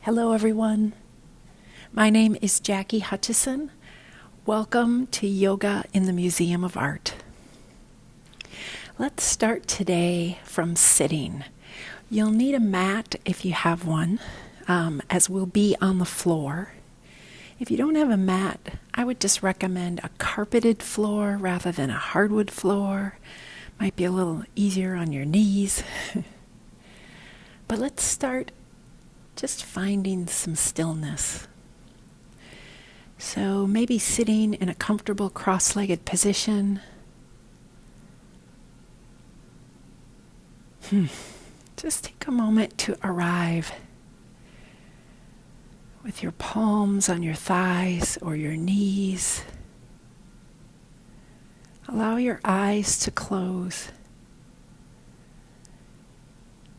Hello everyone. My name is Jackie Hutchison. Welcome to Yoga in the Museum of Art. Let's start today from sitting. You'll need a mat if you have one, as we'll be on the floor. If you don't have a mat, I would just recommend a carpeted floor rather than a hardwood floor. Might be a little easier on your knees. But let's start just finding some stillness. So maybe sitting in a comfortable cross-legged position. Just take a moment to arrive with your palms on your thighs or your knees. Allow your eyes to close.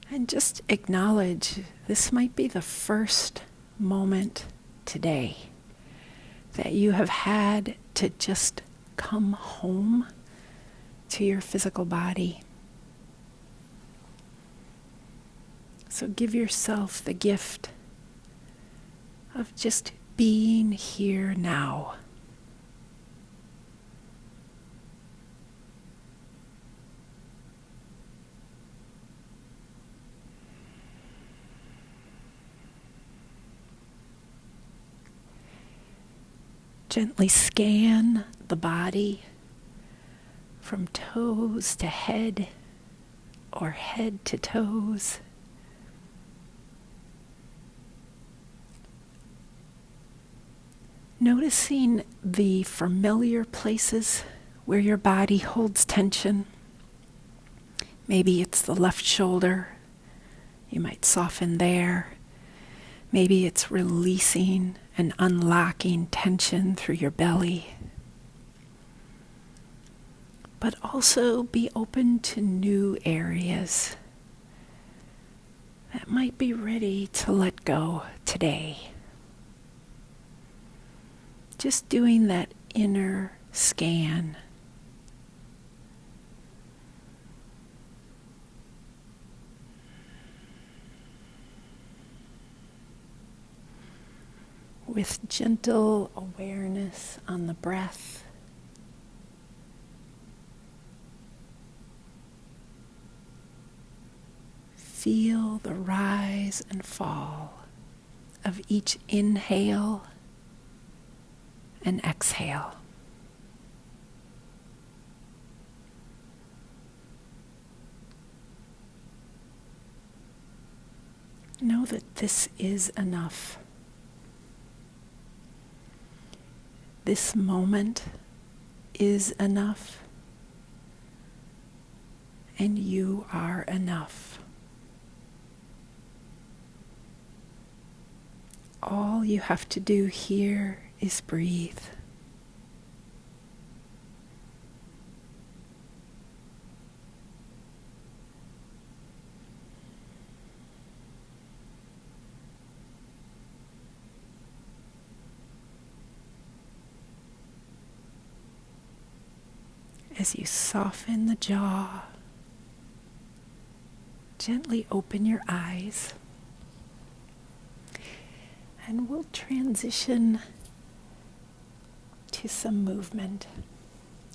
And just acknowledge this might be the first moment today that you have had to just come home to your physical body. So give yourself the gift of just being here now. Gently scan the body from toes to head or head to toes. Noticing the familiar places where your body holds tension. Maybe it's the left shoulder. You might soften there. Maybe it's releasing and unlocking tension through your belly. But also be open to new areas that might be ready to let go today. Just doing that inner scan. With gentle awareness on the breath. Feel the rise and fall of each inhale and exhale. Know that this is enough. This moment is enough, and you are enough. All you have to do here is breathe. As you soften the jaw, gently open your eyes, and we'll transition to some movement.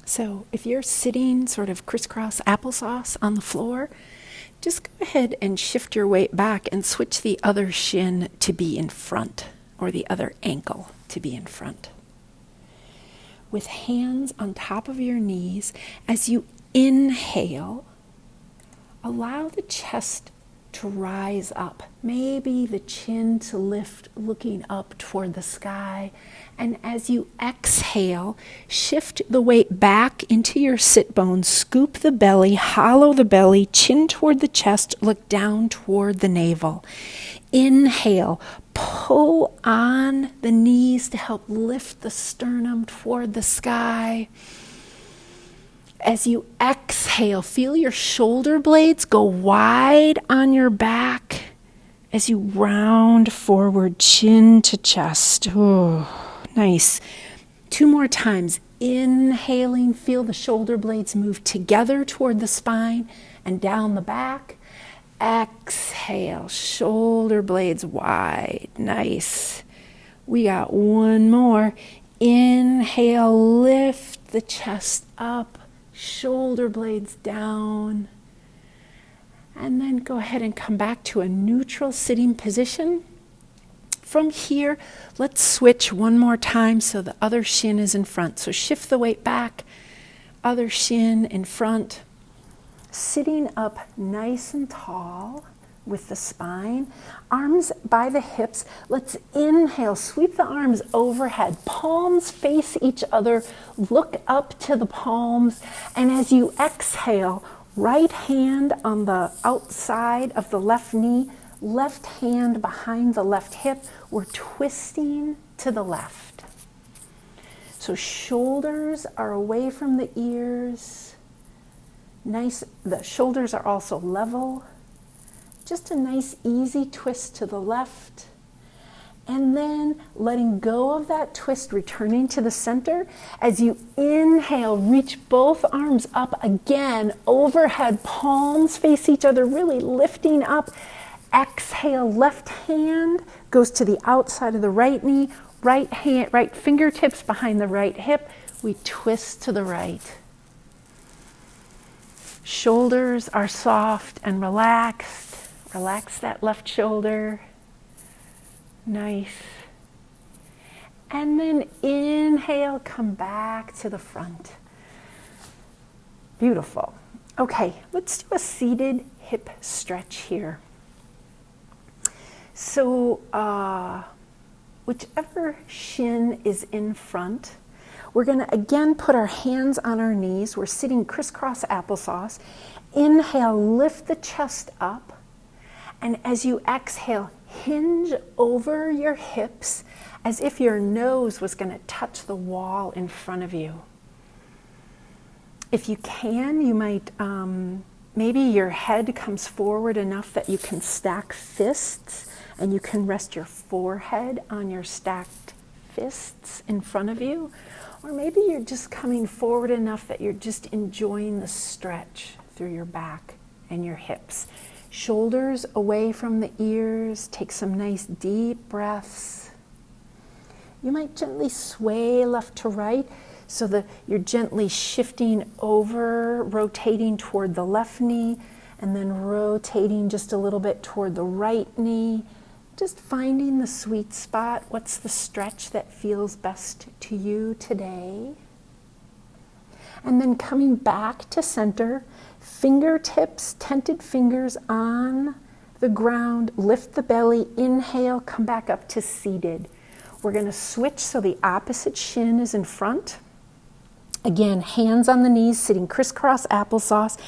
So if you're sitting sort of crisscross applesauce on the floor, just go ahead and shift your weight back and switch the other shin to be in front, or the other ankle to be in front. With hands on top of your knees, as you inhale, allow the chest to rise up. Maybe the chin to lift, looking up toward the sky. And as you exhale, shift the weight back into your sit bones, scoop the belly, hollow the belly, chin toward the chest, look down toward the navel. Inhale, pull on the knees to help lift the sternum toward the sky. As you exhale, feel your shoulder blades go wide on your back as you round forward, chin to chest. Oh, nice. 2 more times. Inhaling, feel the shoulder blades move together toward the spine and down the back. exhale, shoulder blades wide. Nice. We got one more. Inhale, lift the chest up, shoulder blades down. And then go ahead and come back to a neutral sitting position. From here, let's switch one more time so the other shin is in front. So shift the weight back, other shin in front. Sitting up nice and tall with the spine, arms by the hips. Let's inhale, sweep the arms overhead, palms face each other, look up to the palms, and as you exhale, right hand on the outside of the left knee, left hand behind the left hip. We're twisting to the left. So shoulders are away from the ears. Nice, the shoulders are also level. Just a nice easy twist to the left. And then letting go of that twist, returning to the center. As you inhale, reach both arms up again, overhead, palms face each other, really lifting up. Exhale, left hand goes to the outside of the right knee, right fingertips behind the right hip. We twist to the right. Shoulders are soft and relaxed. Relax that left shoulder. Nice. And then inhale, come back to the front. Beautiful. Okay, let's do a seated hip stretch here. So whichever shin is in front, we're going to again put our hands on our knees. We're sitting crisscross applesauce. Inhale, lift the chest up. And as you exhale, hinge over your hips as if your nose was going to touch the wall in front of you. If you can, you might, maybe your head comes forward enough that you can stack fists and you can rest your forehead on your stacked fists in front of you. Or maybe you're just coming forward enough that you're just enjoying the stretch through your back and your hips. Shoulders away from the ears. Take some nice deep breaths. You might gently sway left to right so that you're gently shifting over, rotating toward the left knee, and then rotating just a little bit toward the right knee. Just finding the sweet spot. What's the stretch that feels best to you today? And then coming back to center, fingertips, tented fingers on the ground, lift the belly, inhale, come back up to seated. We're going to switch so the opposite shin is in front. Again, hands on the knees, sitting crisscross applesauce.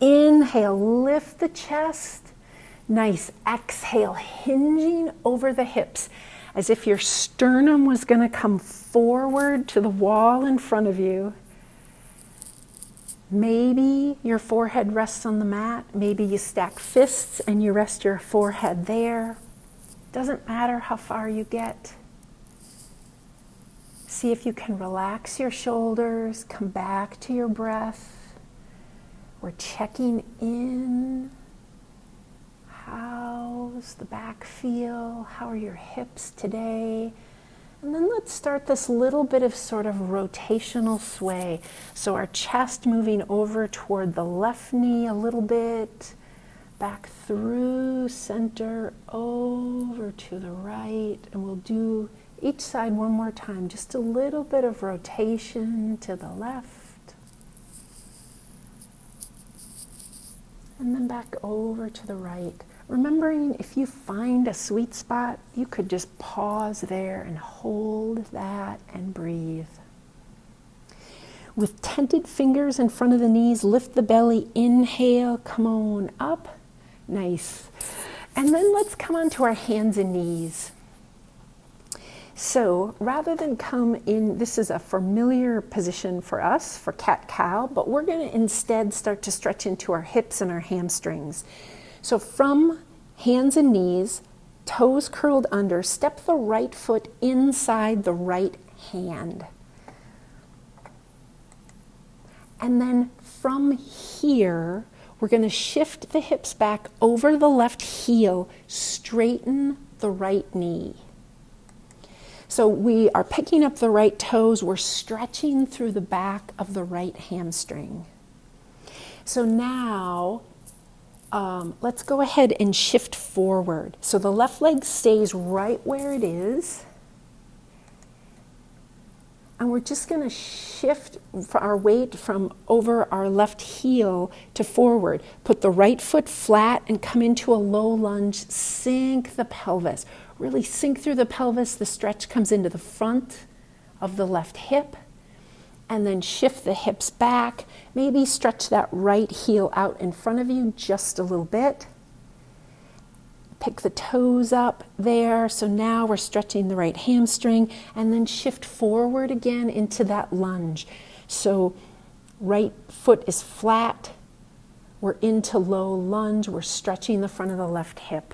Inhale, lift the chest. Nice. Exhale, hinging over the hips as if your sternum was going to come forward to the wall in front of you. Maybe your forehead rests on the mat. Maybe you stack fists and you rest your forehead there. Doesn't matter how far you get. See if you can relax your shoulders, come back to your breath. We're checking in. How's the back feel? How are your hips today? And then let's start this little bit of sort of rotational sway. So our chest moving over toward the left knee a little bit, back through center, over to the right. And we'll do each side one more time. Just a little bit of rotation to the left. And then back over to the right. Remembering if you find a sweet spot, you could just pause there and hold that and breathe. With tented fingers in front of the knees, lift the belly, inhale, come on up. Nice. And then let's come onto our hands and knees. So rather than come in, this is a familiar position for us, for cat-cow, but we're going to instead start to stretch into our hips and our hamstrings. So from hands and knees, toes curled under, step the right foot inside the right hand. And then from here, We're going to shift the hips back over the left heel, straighten the right knee. So we are picking up the right toes, we're stretching through the back of the right hamstring. So now, let's go ahead and shift forward. So the left leg stays right where it is. And we're just going to shift our weight from over our left heel to forward. Put the right foot flat and come into a low lunge. Sink the pelvis. Really sink through the pelvis. The stretch comes into the front of the left hip. And then shift the hips back. Maybe stretch that right heel out in front of you just a little bit. Pick the toes up there. So now we're stretching the right hamstring, and then shift forward again into that lunge. So right foot is flat. We're into low lunge. We're stretching the front of the left hip.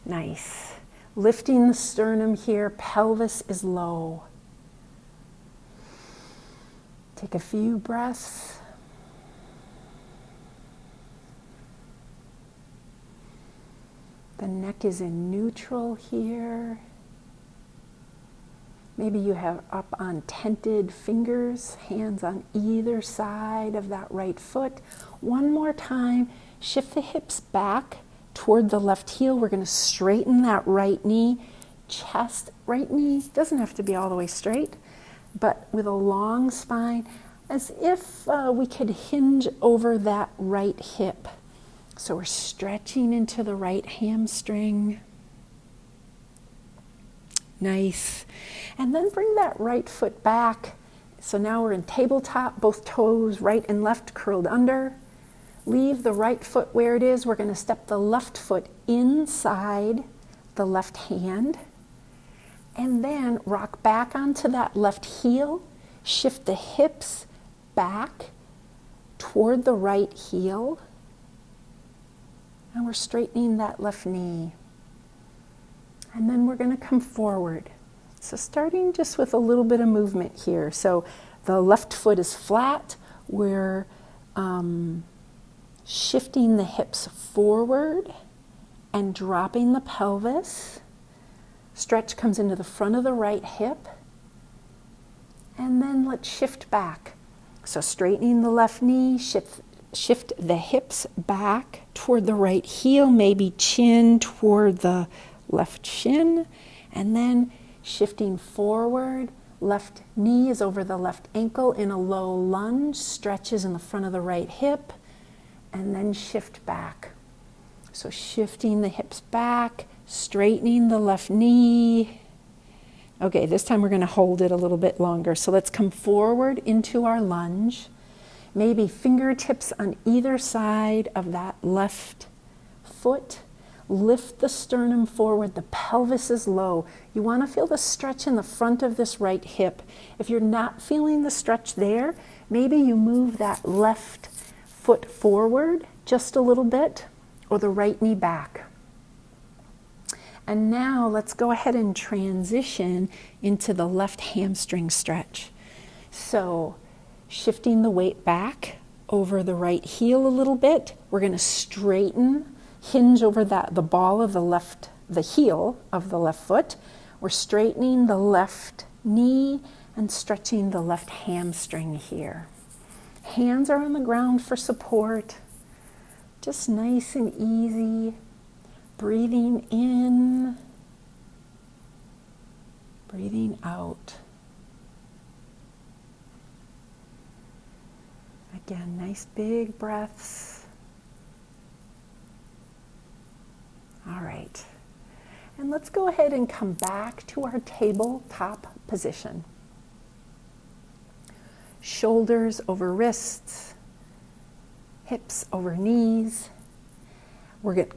Nice. Lifting the sternum here. Pelvis is low. Take a few breaths. The neck is in neutral here. Maybe you have up on tented fingers, hands on either side of that right foot. One more time, shift the hips back toward the left heel. We're going to straighten that right knee. Chest, right knee doesn't have to be all the way straight, but with a long spine, as if we could hinge over that right hip. So we're stretching into the right hamstring. Nice. And then bring that right foot back. So now we're in tabletop, both toes, right and left, curled under. Leave the right foot where it is. We're going to step the left foot inside the left hand. And then rock back onto that left heel. Shift the hips back toward the right heel. And we're straightening that left knee. And then we're going to come forward. So starting just with a little bit of movement here. So the left foot is flat. We're shifting the hips forward and dropping the pelvis. Stretch comes into the front of the right hip. And then let's shift back. So straightening the left knee, shift the hips back toward the right heel, maybe chin toward the left shin, and then shifting forward. Left knee is over the left ankle in a low lunge, stretches in the front of the right hip, and then shift back. So shifting the hips back, straightening the left knee. Okay, this time we're going to hold it a little bit longer. So let's come forward into our lunge. Maybe fingertips on either side of that left foot. Lift the sternum forward. The pelvis is low. You want to feel the stretch in the front of this right hip. If you're not feeling the stretch there, maybe you move that left foot forward just a little bit, or the right knee back. And now let's go ahead and transition into the left hamstring stretch. So shifting the weight back over the right heel a little bit. We're going to straighten, hinge over the ball of the heel of the left foot. We're straightening the left knee and stretching the left hamstring here. Hands are on the ground for support. Just nice and easy. Breathing in, breathing out. Again, nice big breaths. All right. And let's go ahead and come back to our tabletop position. Shoulders over wrists, hips over knees.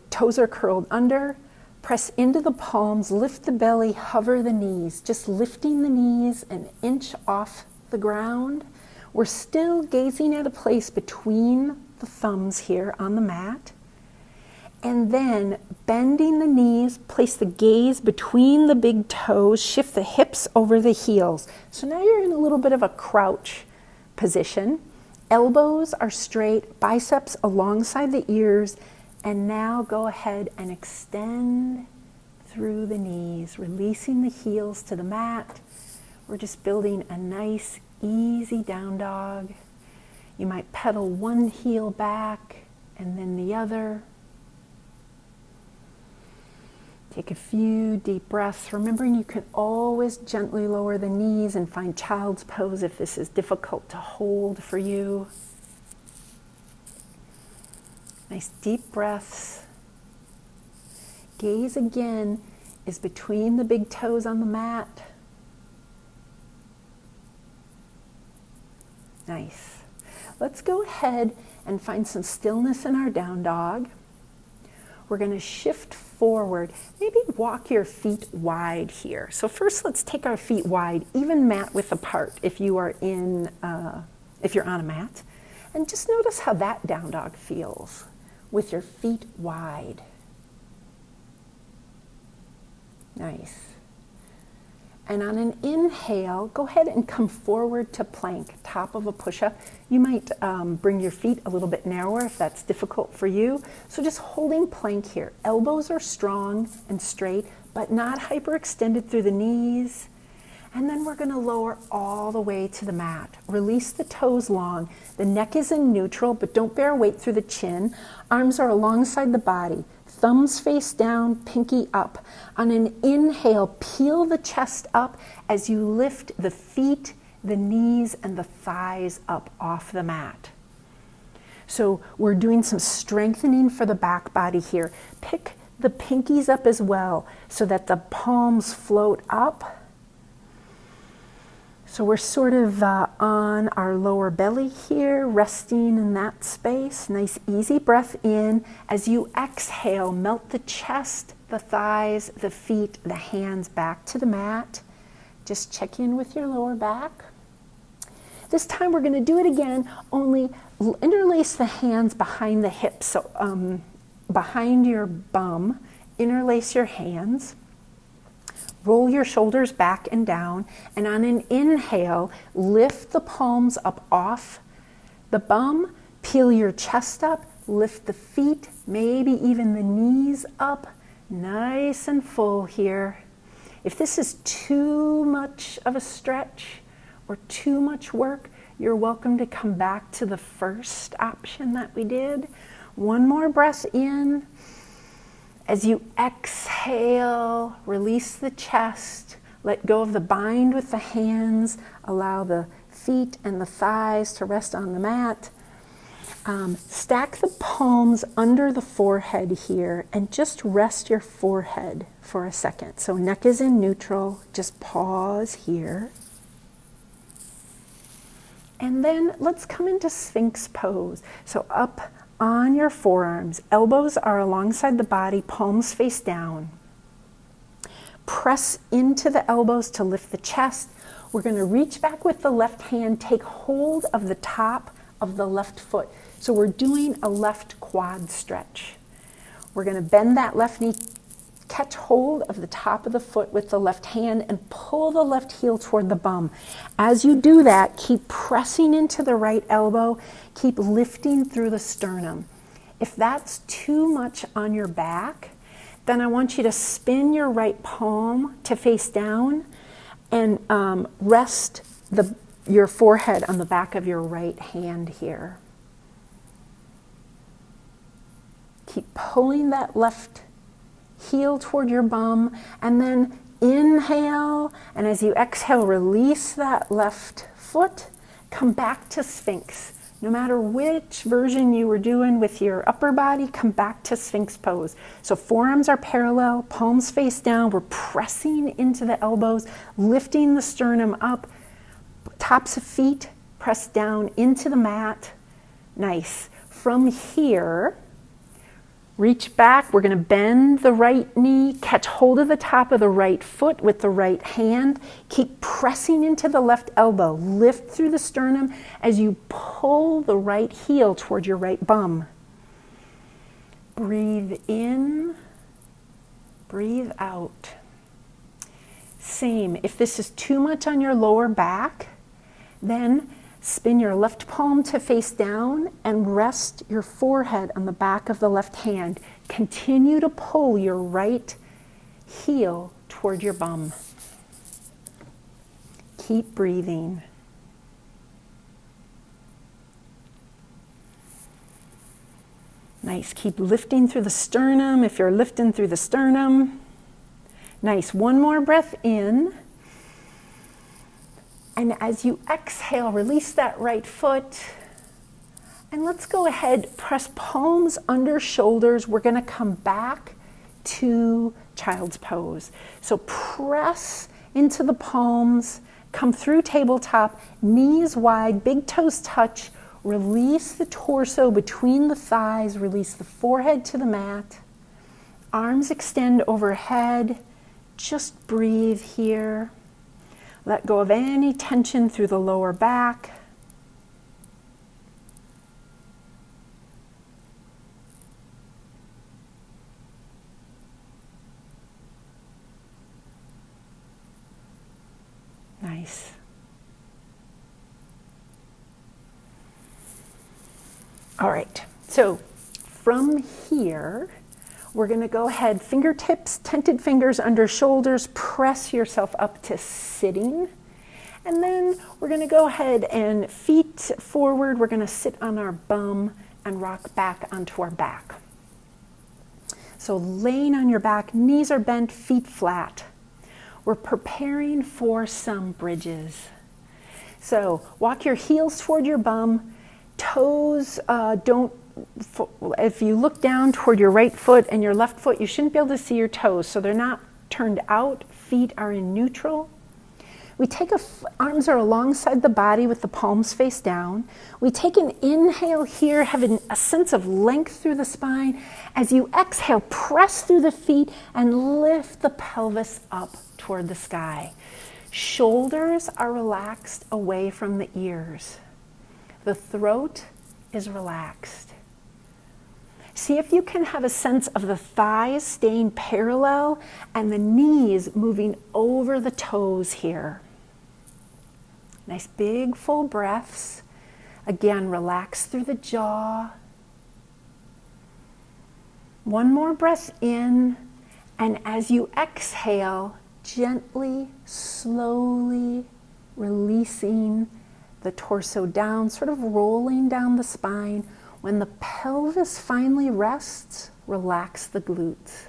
Toes are curled under. Press into the palms, lift the belly, hover the knees. Just lifting the knees an inch off the ground. We're still gazing at a place between the thumbs here on the mat. And then bending the knees, place the gaze between the big toes, shift the hips over the heels. So now you're in a little bit of a crouch position. Elbows are straight, biceps alongside the ears, and now go ahead and extend through the knees, releasing the heels to the mat. We're just building a nice, easy down dog. You might pedal one heel back and then the other. Take a few deep breaths, remembering you can always gently lower the knees and find child's pose if this is difficult to hold for you. Nice deep breaths. Gaze again is between the big toes on the mat. Nice. Let's go ahead and find some stillness in our down dog. We're going to shift forward. Maybe walk your feet wide here. So first, let's take our feet wide, even mat width apart if you are if you're on a mat. And just notice how that down dog feels with your feet wide. Nice. And on an inhale, go ahead and come forward to plank, top of a push-up. You might bring your feet a little bit narrower if that's difficult for you. So just holding plank here. Elbows are strong and straight, but not hyperextended through the knees. And then we're going to lower all the way to the mat. Release the toes long. The neck is in neutral, but don't bear weight through the chin. Arms are alongside the body. Thumbs face down, pinky up. On an inhale, peel the chest up as you lift the feet, the knees, and the thighs up off the mat. So we're doing some strengthening for the back body here. Pick the pinkies up as well so that the palms float up. So we're sort of on our lower belly here, resting in that space. Nice easy breath in. As you exhale, melt the chest, the thighs, the feet, the hands back to the mat. Just check in with your lower back. This time we're going to do it again, only interlace the hands behind the hips. So behind your bum, interlace your hands. Roll your shoulders back and down, and on an inhale, lift the palms up off the bum, peel your chest up, lift the feet, maybe even the knees up, nice and full here. If this is too much of a stretch or too much work, you're welcome to come back to the first option that we did. One more breath in. As you exhale, release the chest, let go of the bind with the hands, allow the feet and the thighs to rest on the mat. Stack the palms under the forehead here and just rest your forehead for a second. So neck is in neutral, just pause here. And then let's come into Sphinx pose. So up on your forearms, elbows are alongside the body, palms face down. Press into the elbows to lift the chest. We're going to reach back with the left hand, take hold of the top of the left foot. So we're doing a left quad stretch. We're going to bend that left knee, catch hold of the top of the foot with the left hand and pull the left heel toward the bum. As you do that, keep pressing into the right elbow, keep lifting through the sternum. If that's too much on your back, then I want you to spin your right palm to face down and rest your forehead on the back of your right hand here. Keep pulling that left heel toward your bum, and then inhale, and as you exhale, release that left foot, come back to Sphinx. No matter which version you were doing with your upper body, come back to Sphinx pose. So forearms are parallel, palms face down, we're pressing into the elbows, lifting the sternum up, tops of feet press down into the mat. Nice. From here, reach back, we're going to bend the right knee, catch hold of the top of the right foot with the right hand, keep pressing into the left elbow, lift through the sternum as you pull the right heel toward your right bum. Breathe in, breathe out. Same, if this is too much on your lower back, then Spin your left palm to face down and rest your forehead on the back of the left hand. Continue to pull your right heel toward your bum. Keep breathing. Nice. Keep lifting through the sternum if you're lifting through the sternum. Nice. One more breath in. And as you exhale, release that right foot. And let's go ahead, press palms under shoulders. We're going to come back to child's pose. So press into the palms, come through tabletop, knees wide, big toes touch. Release the torso between the thighs, release the forehead to the mat. Arms extend overhead. Just breathe here. Let go of any tension through the lower back. Nice. All right, so from here, we're going to go ahead, fingertips, tented fingers under shoulders, press yourself up to sitting. And then we're going to go ahead and feet forward. We're going to sit on our bum and rock back onto our back. So laying on your back, knees are bent, feet flat. We're preparing for some bridges. So walk your heels toward your bum. Toes if you look down toward your right foot and your left foot, you shouldn't be able to see your toes, so they're not turned out. Feet are in neutral. We take arms are alongside the body with the palms face down. We take an inhale here, having a sense of length through the spine. As you exhale, press through the feet and lift the pelvis up toward the sky. Shoulders are relaxed away from the ears. The throat is relaxed. See if you can have a sense of the thighs staying parallel and the knees moving over the toes here. Nice big full breaths. Again, relax through the jaw. One more breath in, and as you exhale, gently, slowly releasing the torso down, sort of rolling down the spine. When the pelvis finally rests, relax the glutes.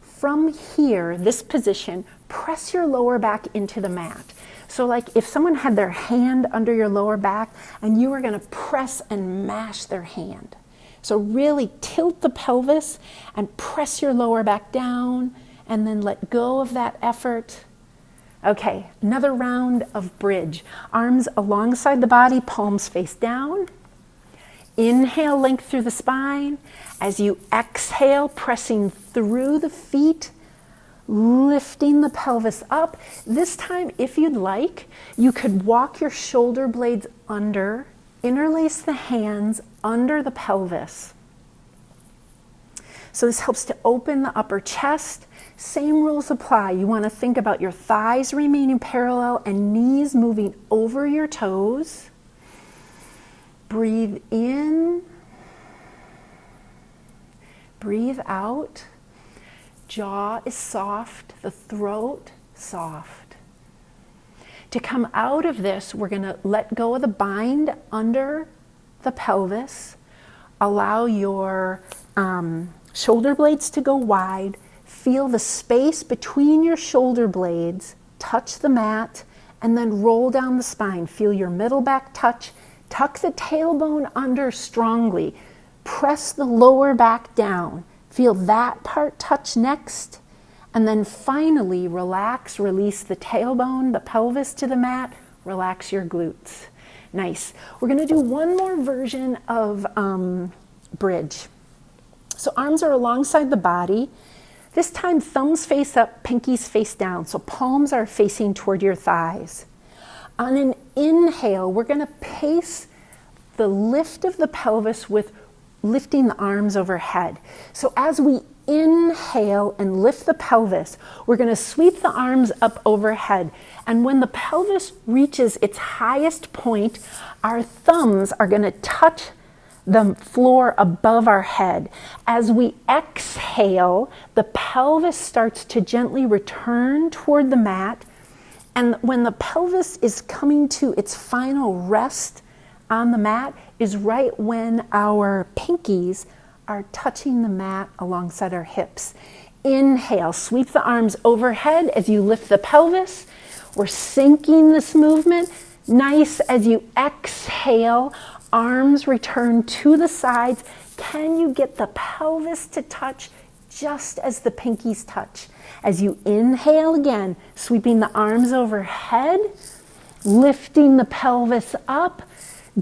From here, this position, press your lower back into the mat. So like if someone had their hand under your lower back and you were going to press and mash their hand. So really tilt the pelvis and press your lower back down and then let go of that effort. Okay, another round of bridge. Arms alongside the body, palms face down. Inhale, length through the spine. As you exhale, pressing through the feet, lifting the pelvis up. This time, if you'd like, you could walk your shoulder blades under, interlace the hands under the pelvis. So this helps to open the upper chest. Same rules apply. You want to think about your thighs remaining parallel and knees moving over your toes. Breathe in. Breathe out. Jaw is soft, the throat soft. To come out of this, we're going to let go of the bind under the pelvis. Allow your shoulder blades to go wide. Feel the space between your shoulder blades, touch the mat, and then roll down the spine. Feel your middle back touch. Tuck the tailbone under strongly. Press the lower back down. Feel that part touch next. And then finally, relax, release the tailbone, the pelvis to the mat. Relax your glutes. Nice. We're going to do one more version of bridge. So arms are alongside the body. This time, thumbs face up, pinkies face down. So palms are facing toward your thighs. On an inhale, we're going to pace the lift of the pelvis with lifting the arms overhead. So as we inhale and lift the pelvis. We're going to sweep the arms up overhead. And when the pelvis reaches its highest point, our thumbs are going to touch the floor above our head. As we exhale, the pelvis starts to gently return toward the mat. And when the pelvis is coming to its final rest on the mat is right when our pinkies are touching the mat alongside our hips. Inhale, sweep the arms overhead as you lift the pelvis. We're syncing this movement. Nice. As you exhale, arms return to the sides. Can you get the pelvis to touch just as the pinkies touch? As you inhale again, sweeping the arms overhead, lifting the pelvis up.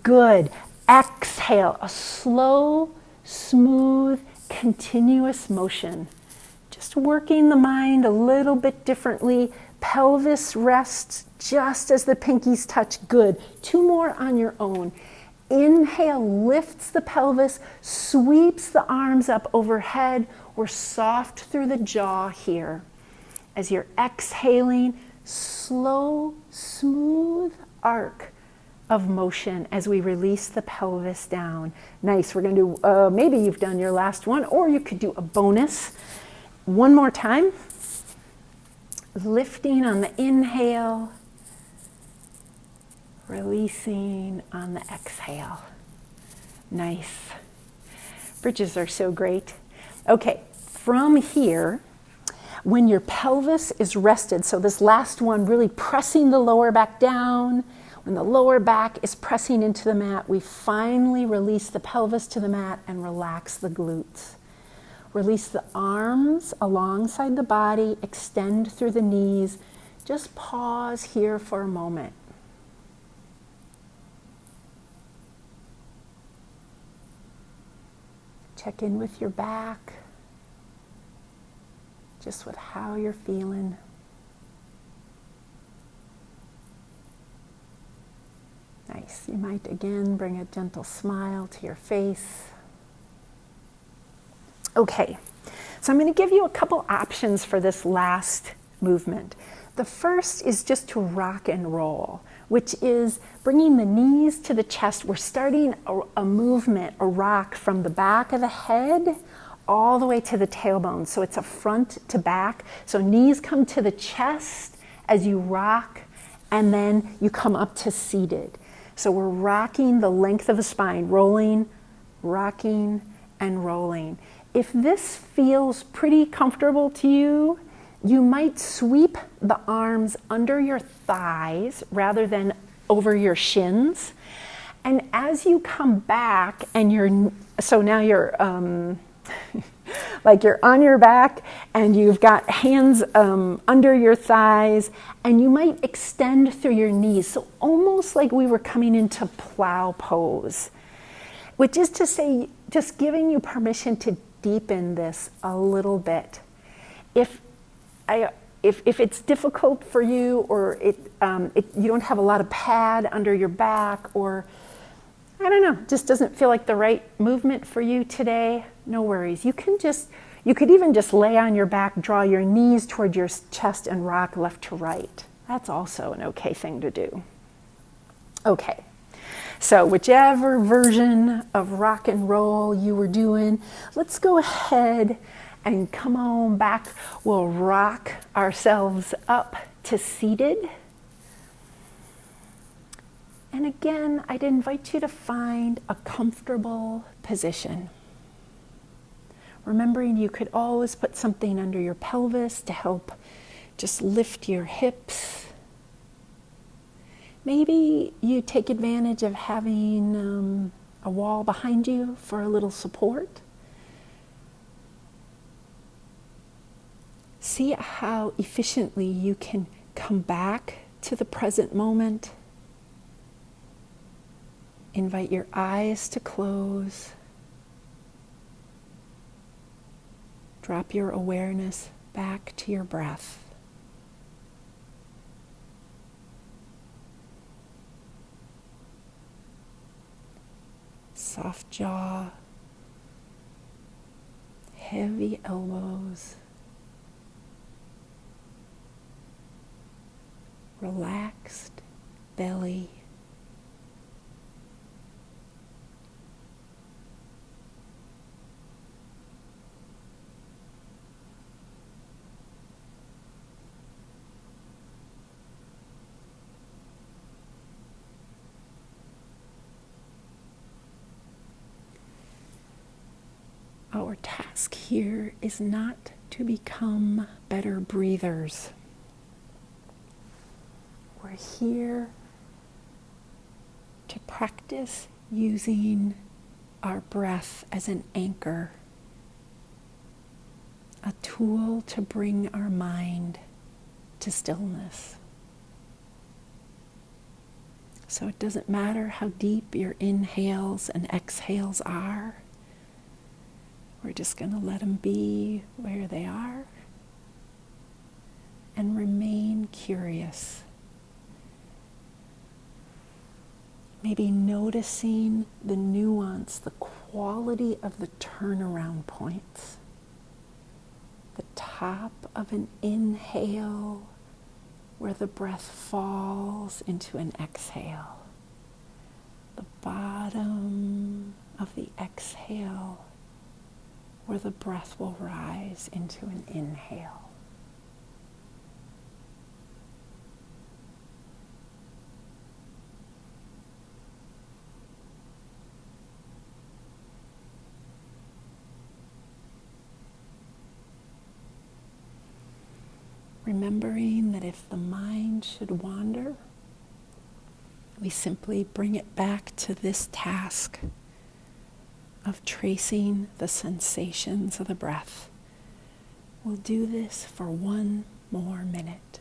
Good. Exhale, a slow, smooth, continuous motion. Just working the mind a little bit differently. Pelvis rests just as the pinkies touch. Good. 2 more on your own. Inhale, lifts the pelvis, sweeps the arms up overhead. We're soft through the jaw here. As you're exhaling, slow, smooth arc of motion as we release the pelvis down. Nice. We're going to do, maybe you've done your last one, or you could do a bonus. One more time. Lifting on the inhale, releasing on the exhale. Nice. Bridges are so great. Okay, from here, when your pelvis is rested, so this last one, really pressing the lower back down. When the lower back is pressing into the mat, we finally release the pelvis to the mat and relax the glutes. Release the arms alongside the body, extend through the knees. Just pause here for a moment. Check in with your back, just with how you're feeling. Nice. You might again bring a gentle smile to your face. Okay, so I'm going to give you a couple options for this last movement. The first is just to rock and roll, which is bringing the knees to the chest. We're starting a movement, a rock from the back of the head all the way to the tailbone. So it's a front to back. So knees come to the chest as you rock, and then you come up to seated. So we're rocking the length of the spine, rolling, rocking, and rolling. If this feels pretty comfortable to you, you might sweep the arms under your thighs rather than over your shins. And as you come back and so now you're like you're on your back and you've got hands under your thighs, and you might extend through your knees. So almost like we were coming into plow pose, which is to say, just giving you permission to deepen this a little bit. If it's difficult for you, or you don't have a lot of pad under your back, or I don't know, just doesn't feel like the right movement for you today, no worries. You could even just lay on your back, draw your knees toward your chest, and rock left to right. That's also an okay thing to do. Okay. So whichever version of rock and roll you were doing, let's go ahead and come on back. We'll rock ourselves up to seated. And again, I'd invite you to find a comfortable position. Remembering you could always put something under your pelvis to help just lift your hips. Maybe you take advantage of having a wall behind you for a little support. See how efficiently you can come back to the present moment. Invite your eyes to close. Drop your awareness back to your breath. Soft jaw, heavy elbows. Relaxed belly. Our task here is not to become better breathers. We're here to practice using our breath as an anchor, a tool to bring our mind to stillness. So it doesn't matter how deep your inhales and exhales are. We're just going to let them be where they are and remain curious. Maybe noticing the nuance, the quality of the turnaround points. The top of an inhale where the breath falls into an exhale. The bottom of the exhale where the breath will rise into an inhale. Remembering that if the mind should wander, we simply bring it back to this task of tracing the sensations of the breath. We'll do this for one more minute.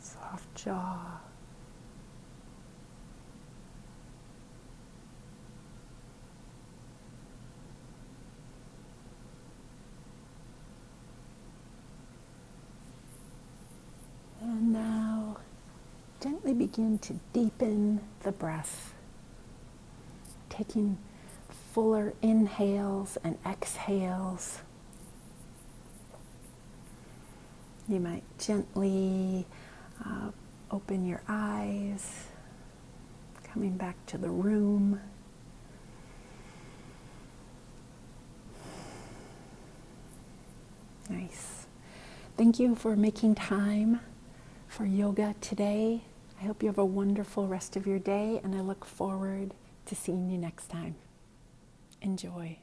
Soft jaw. And now gently begin to deepen the breath, taking fuller inhales and exhales. You might gently open your eyes, coming back to the room. Nice. Thank you for making time for yoga today. I hope you have a wonderful rest of your day, and I look forward to seeing you next time. Enjoy.